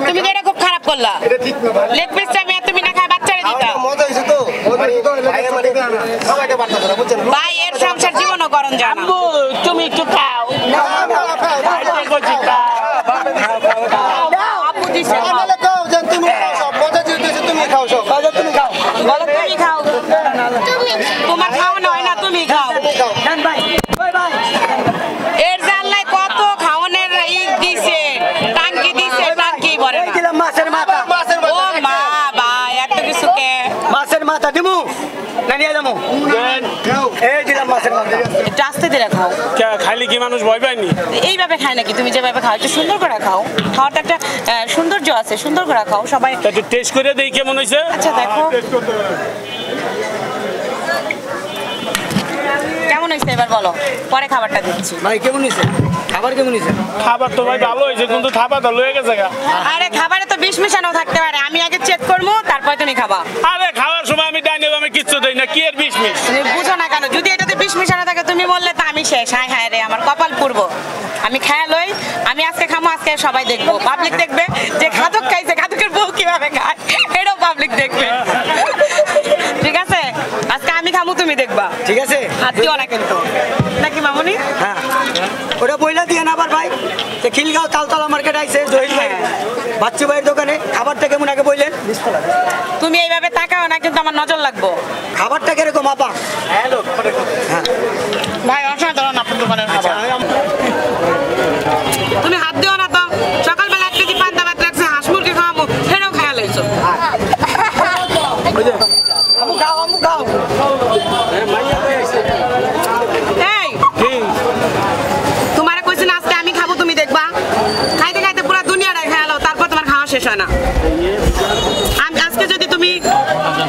তুমি তো এটা খুব খারাপ করলা। লেগ পিসটা তুমি না খায় বাচ্চারে দিতা। মজা হইছে তো সবাইকে বার্তা করে বুঝছেন ভাই এর সংসার জীবনও করণ জানা। আম্মু তুমি একটু খাও আপু দিছে তুমি খাও সব মজা দিতেছে তুমি খাও সব তুমি খাও বলো তুমি খাও। তোমার খাওয়ানো হয় না তুমি খাও। এর জানলাই কত খাওয়ানোর দিছে টাঙ্কি দিছে টাঙ্কি বলে না। মাছের মাথা ও মা ভাই এত কিছু কে মাছের মাথা দিমু না নিয়ে যাবো এই দিলাম মাছের মাথা একটু আস্তে দিলে খাও। খাইলে কি মানুষ ভয় পায়নি? এইভাবে খায় নাকি? তুমি যেভাবে খাও একটু সুন্দর করে খাও। খাওয়াটা একটা সৌন্দর্য আছে, সুন্দর করে খাও সবাই। একটু টেস্ট করে দেই কেমন হয়েছে। আচ্ছা দেখো কেমন হয়েছে এবার বলো, পরে খাবারটা দিচ্ছি। ভাই কেমন হয়েছে খাবার কেমন হয়েছে? খাবার তো ভাই ভালো হয়েছে কিন্তু থাবা তো লয়ে গেছে গা। আরে খাবারে তো বিষ মিশানো থাকতে পারে, আমি আগে চেক করবো তারপর তুমি খাবা। আরে খাওয়ার সময় আমি ডাইনে আমি কিচ্ছু দেই না, কি এর বিষ মিশ? তুমি বুঝো না কেন? যদি এটাতে বিষ মিশানো থাকে তুমি বললে তো আমি শেষ। হায় হায় রে আমার কপাল পুরবো। আমি খায়া লই, আমি আজকে খামো, আজকে সবাই দেখবো, পাবলিক দেখবে যে খাদক খাইছে, খাদকের বউ কিভাবে খায় এটাও পাবলিক দেখবে। ঠিক আছে আজকে আমি খামু তুমি দেখবা। ঠিক আছে হাত দিও না কিন্তু নাকি মামুনি? হ্যাঁ ওটা বইলা দিয়ে না আবার ভাই যে খিলগাঁও তালতলা মার্কেট আইছে জহির ভাই বাচ্চু ভাইয়ের দোকানে খাবারটা কেমন আগে বললেন? তুমি এইভাবে তাকাও না কিন্তু আমার নজর লাগবো। খাবারটা কিরকম আপা? ভাই অসাধারণ আপনার দোকানের খাবার। তুমি হাত দিও না তো। সকালবেলা 1 কেজি পান্তা ভাত রাখছে, হাঁস মুরগি খাওয়াবো, সেটাও খেয়াল হয়েছো। আমু খাও আমু খাও এই তোমারে কইছি না আজকে আমি খাবো তুমি দেখবা। খাইতে খাইতে পুরো দুনিয়াটা খেয়াল তারপর তোমার খাওয়া শেষ হয় না। আমি আজকে যদি তুমি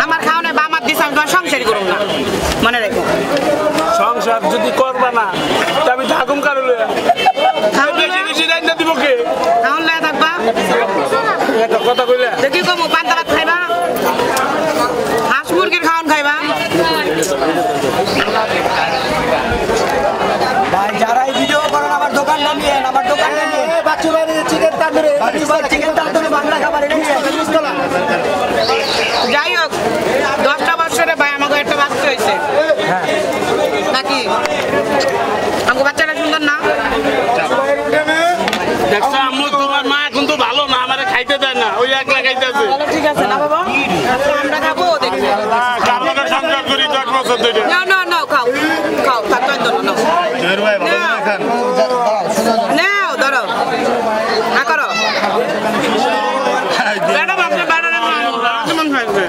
আমার খাওয়ানো বা আমার দিস আমি তোমার সংসারই করব না, মনে রেখো। সংসার যদি করবা না তা আমি থাকুম কারো লইয়া। খাও বেশি বেশি রান্না দিব কে? খাওয়ান লয়া থাকবা। একটা কথা কইলা দেখি কমু পান্তা ভাত খাইবা, হাঁস মুরগির খাওয়ান খাইবা। ভাই যারা এই ভিডিও করেন আমার দোকান নামিয়েন আমার দোকান নামিয়েন বাচ্চু বাড়ি চিকেন তান্দুরি বাচ্চু ভাই চিকেন তান্দুরি বাংলা খাবার এটা নিয়ে যাই হোক 10টা বছরে ভাই আমাকে একটা বাচ্চা হয়েছে নাকি? আমাকে বাচ্চাটা সুন্দর না? দেখছো আম্মু তোমার মা কিন্তু ভালো না, আমারে খাইতে দেয় না, ওই একলা খাইতেছে। ভালো ঠিক আছে না বাবা? আমরা খাবো দেখি। কারণে সংসার করি 10 বছর ধরে। না না না খাও খাও থাকতে তো না। জহির ভাই ভালো করে খান। নাও ধরো না করো। ম্যাডাম আপনি বানানো কেমন হয়েছে?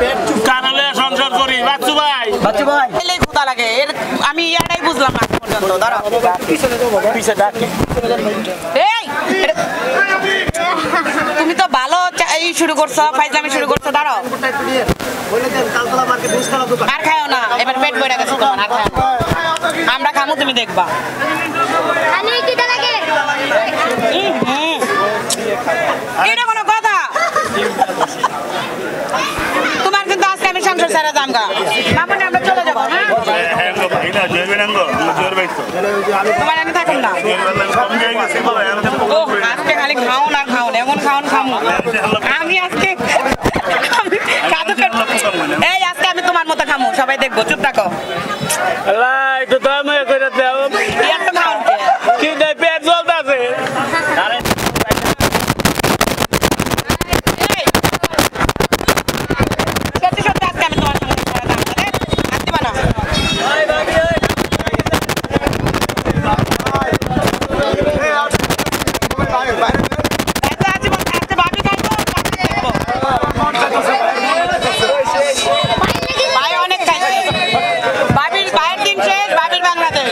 কারণে সংসার করি বাচ্চু ভাই। বাচ্চু ভাই এলেই ক্ষুধা লাগে এর, আমি ইয়াটাই বুঝলাম না পর্যন্ত। ধরো পিছে ডাকে এই তুমি তো ভালো শুরু করছো, ফাইজলামি শুরু করছো। ধরো বলে দেন তালতলা মার্কেট বুঝতালা দোকান আর খাও না, এবার পেট ভরে গেছে তোমার, আর খাও না। আমরা খামু তুমি দেখবা। এটা কোনো কথা? তোমার কিন্তু আজকে আমি সংসার ছেড়ে যামগা। মামনি আমরা চলে যাবো। হ্যাঁ তোমার এনে থাকুন না। ও আজকে খালি খাওন আর খাওন, এমন খাওন খামু আমি আজকে। এই আজকে আমি তোমার মতো খামু, সবাই দেখবো। চুপ থাকো। আল্লাহ একটু দয়া করে দাও। এত খাওন কি দেয় পেট জ্বলতাছে। সত্যি সত্যি আজকে আমি তোমার সঙ্গে ছেড়ে যাবো। হাত দিবা না। ভাই অনেক খাইছে। ভাইয়ের দিন শেষ, ভাবির বাংলাদেশ।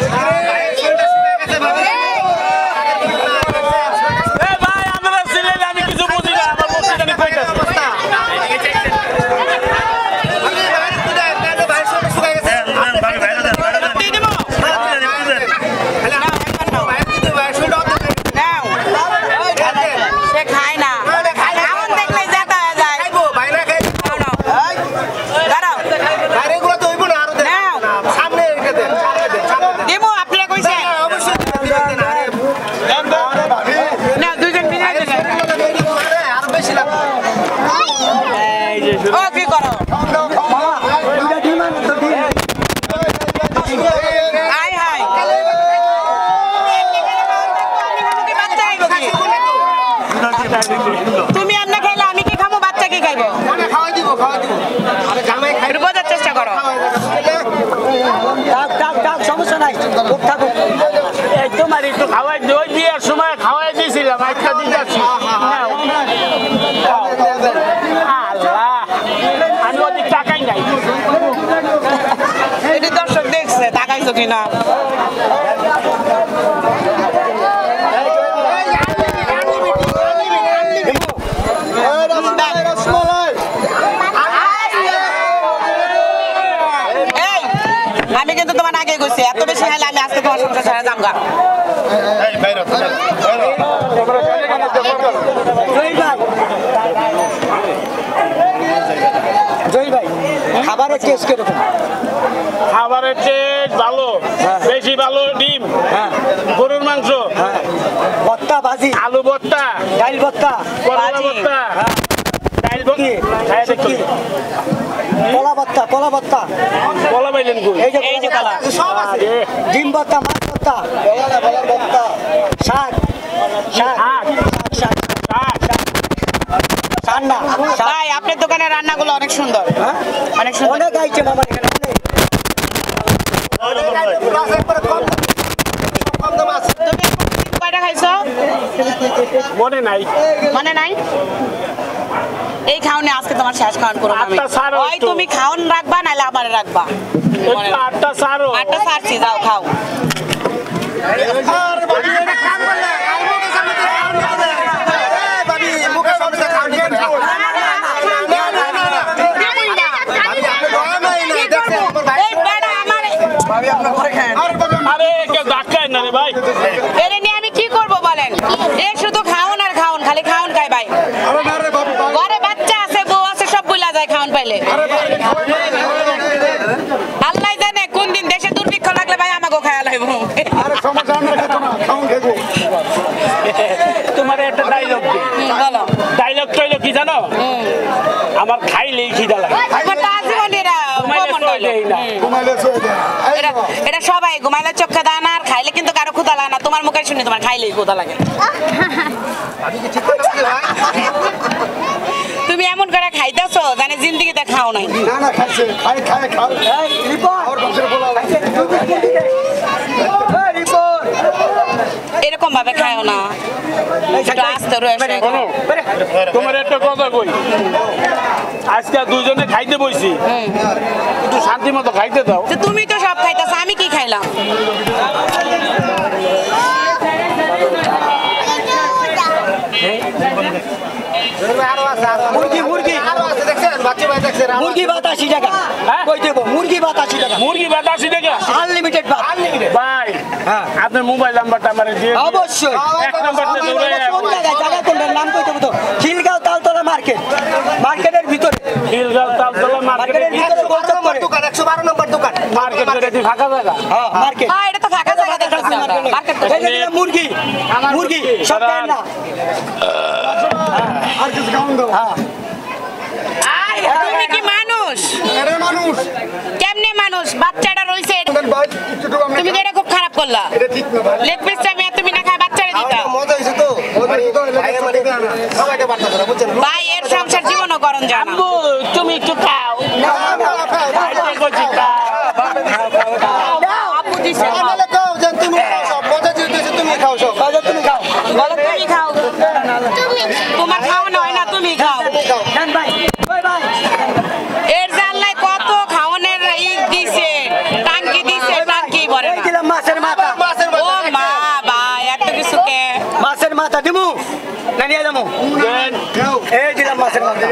তুমি আর না খাইলে আমি কি খাবো, বাচ্চা কি খাইবো? খাওয়াই দিব আরে জামাই খাই একটু বোঝার চেষ্টা করো। থাক সমস্যা নাই, খুব থাকুক। এই তোমার একটু খাওয়াই দই বিয়ের সময় খাওয়াই দিয়েছিলাম, একটা দিতেছি। আল্লাহ, আমি ওদিক টাকাই নাই। এটি দর্শক দেখছে, তাকাইছো কিনা। এই, আমি কিন্তু তোমার আগে গেছি, এত বেশি খাইলে আমি আজকে তোমার সংসার ছেড়ে যামগা। জয় ভাই, খাবারের টেস্ট কিরকম? খাবারের টেস্ট ভালো, বেশি ভালো। ডিম, গরুর মাংস, ভর্তা, ভাজি, আলু ভর্তা, ডাল ভর্তা, করলা ভাজি। ভর্তা, ডাল ভর্তা, খাইয়া দেখি। কলা ভর্তা, কলা পাইলেন কই? এই যে কলা। আরে, ডিম ভর্তা, মাছ ভর্তা, শাক, শাক, রান্না, ভাই, আপনার দোকানের রান্নাগুলো অনেক সুন্দর, অনেক সুন্দর। অনেক আইটেম আমার এখানে, তুমি কয়টা খাইছো মনে নাই। মানে নাই? এই খাওনে আজকে তোমার শেষ খাওয়ান করবো আমি। আটটা ছাড়ো ওই একটু। তুমি খাওন রাখবা নাহলে আমারে রাখবা। মনে একটু রাখবা। আটটা ছাড়ো। আটটা ছাড়ছি, যাও খাও। এই বেটা আমারে আরে কেউ ধাক্কায় না রে ভাই। এরে নিয়ে আমি কি করব বলেন? এ শুধু খাওন আর খাওন, খালি খাওন খাই ভাই। ঘরে বাচ্চা আছে, বউ আছে, সব ভুলা যায় খাওন পাইলে। আল্লাহ জানে কোন দিন দেশে দুর্ভিক্ষ লাগলে ভাই আমাকেও খায়া লাইব। তোমার একটা ডায়লগ, বলো। ডায়লগ টইল কি জানো? আমার খাইলেই খিদা লাগে। তোমার তো আজীবনেরা ঘুমাইলে কমন সয় হইলো। দেই না। এটা সবাই ঘুমাইলে চোখে দেয় না, আর খাইলে কিন্তু কারো ক্ষুধা লাগে না। তোমার মুখে শুনি তোমার খাইলেই ক্ষুধা লাগে। তুমি এমন করে খাইতেছো জানি জিন্দিগিতে খাও নাই। এরকম ভাবে খাও না, একটু আস্তে রয়েছে। শোনো, তোমার একটা কথা কই, আজকে দুজনে খাইতে বইছি, একটু শান্তি মতো খাইতে দাও। তো তুমি তো সব খাইতেছো, আমি কি খাইলাম? মুরগি ভাত 80 টাকা, হ্যাঁ? কই দেবো? মুরগি ভাত 80 টাকা, মুরগি ভাত 80 টাকা। আনলিমিটেড ভাত। ভাই, হ্যাঁ। আপনার মোবাইল নাম্বারটা আমার দিয়ে দিন। অবশ্যই। এক নাম্বারটা দৌড়ে কোন জায়গায়? জায়গা কোনটা? নাম কই দেবো তো? খিলগাঁও তালতলা মার্কেট, মার্কেটের ভিতরে, খিলগাঁও তালতলা মার্কেটের মার্কেটের ভিতরে গোলচক করে। মার্কেট ফাঁকা জায়গা। হ্যাঁ, মার্কেট। হ্যাঁ, এটা তো ফাঁকা জায়গা দেখতেছি আমরা। মার্কেট তো- এই যে দিলাম মুরগি, মুরগি সব দেন না। হ্যাঁ, তুমি কি মানুষ? কেমনে মানুষ? বাচ্চাটা রইছে, তুমি তো এটা খুব খারাপ করলা। লেগ পিসটা তুমি না খায় বাচ্চারে দিতা। ভাই, এর সংসার জীবনও করণ জানা। আম্মু, তুমি একটু খাও। খাইতে কইছি, খাও। আপু দিছে খাও। বাজার তুমি খাও। বলো তুমি খাও। তোমার খাওয়ানো হয় না, তুমি খাও। দেন ভাই, ওই ভাই। এর জানলাই কত খাওয়ানোর দিছে, টাঙ্কি দিছে, টাঙ্কি ভরে এই না। দিলাম মাছের মাথা, ও মা, ভাই এত কিছু কে? মাছের মাথা দিমু না নিয়ে যাবো? দেন। এই দিলাম মাছের মাথা।